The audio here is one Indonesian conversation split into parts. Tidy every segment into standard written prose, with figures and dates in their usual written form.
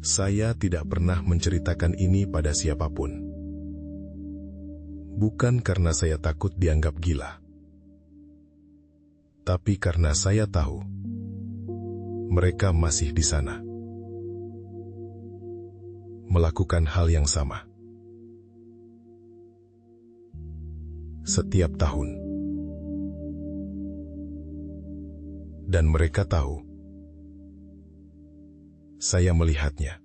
Saya tidak pernah menceritakan ini pada siapapun. Bukan karena saya takut dianggap gila, tapi karena saya tahu mereka masih di sana, melakukan hal yang sama setiap tahun. Dan mereka tahu saya melihatnya.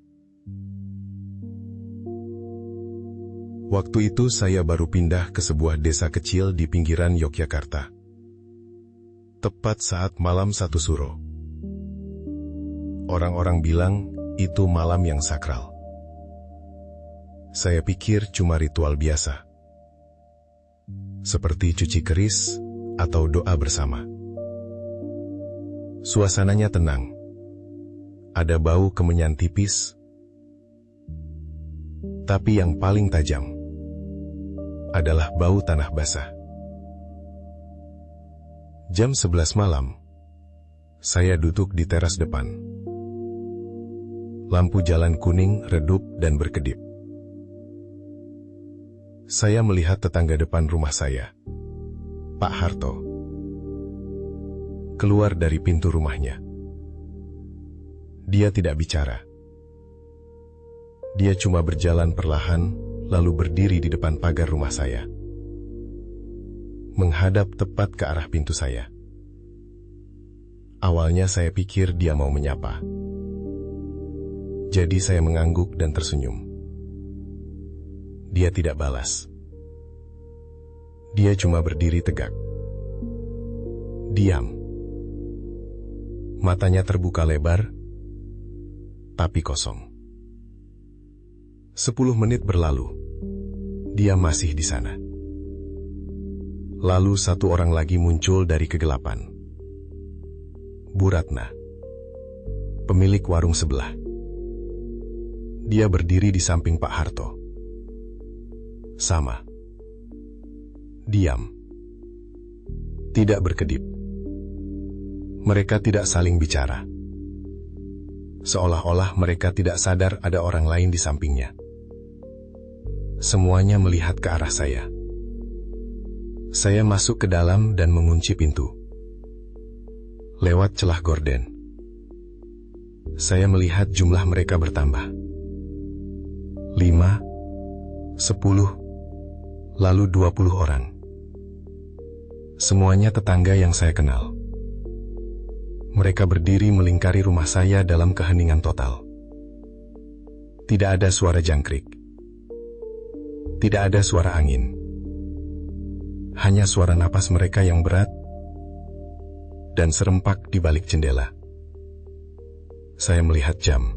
Waktu itu saya baru pindah ke sebuah desa kecil di pinggiran Yogyakarta. Tepat saat malam 1 Suro. Orang-orang bilang itu malam yang sakral. Saya pikir cuma ritual biasa, seperti cuci keris atau doa bersama. Suasananya tenang. Ada bau kemenyan tipis, tapi yang paling tajam adalah bau tanah basah. Jam 11 malam, saya duduk di teras depan. Lampu jalan kuning redup dan berkedip. Saya melihat tetangga depan rumah saya, Pak Harto, keluar dari pintu rumahnya. Dia tidak bicara. Dia cuma berjalan perlahan, lalu berdiri di depan pagar rumah saya, menghadap tepat ke arah pintu saya. Awalnya saya pikir dia mau menyapa. Jadi saya mengangguk dan tersenyum. Dia tidak balas. Dia cuma berdiri tegak. Diam. Matanya terbuka lebar, tapi kosong. 10 menit berlalu. Dia masih di sana. Lalu satu orang lagi muncul dari kegelapan. Bu Ratna, pemilik warung sebelah. Dia berdiri di samping Pak Harto. Sama. Diam. Tidak berkedip. Mereka tidak saling bicara. Seolah-olah mereka tidak sadar ada orang lain di sampingnya. Semuanya melihat ke arah saya. Saya masuk ke dalam dan mengunci pintu. Lewat celah gorden, saya melihat jumlah mereka bertambah. 5, 10, lalu 20 orang. Semuanya tetangga yang saya kenal. Mereka berdiri melingkari rumah saya dalam keheningan total. Tidak ada suara jangkrik. Tidak ada suara angin. Hanya suara napas mereka yang berat dan serempak di balik jendela. Saya melihat jam.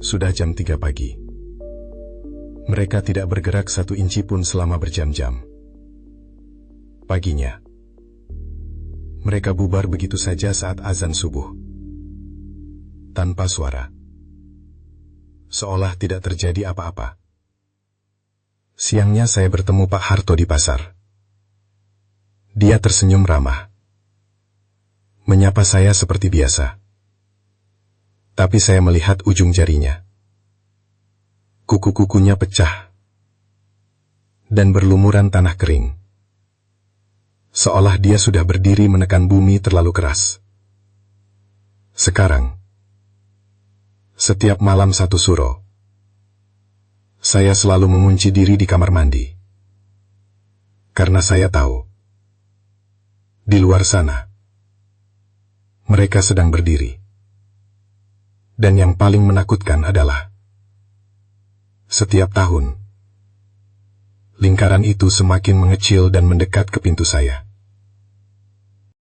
Sudah jam 3 pagi. Mereka tidak bergerak 1 inci pun selama berjam-jam. Paginya, mereka bubar begitu saja saat azan subuh. Tanpa suara. Seolah tidak terjadi apa-apa. Siangnya saya bertemu Pak Harto di pasar. Dia tersenyum ramah. Menyapa saya seperti biasa. Tapi saya melihat ujung jarinya. Kuku-kukunya pecah. Dan berlumuran tanah kering. Seolah dia sudah berdiri menekan bumi terlalu keras. Sekarang, setiap malam 1 Suro, saya selalu mengunci diri di kamar mandi. Karena saya tahu, di luar sana, mereka sedang berdiri. Dan yang paling menakutkan adalah, setiap tahun, lingkaran itu semakin mengecil dan mendekat ke pintu saya.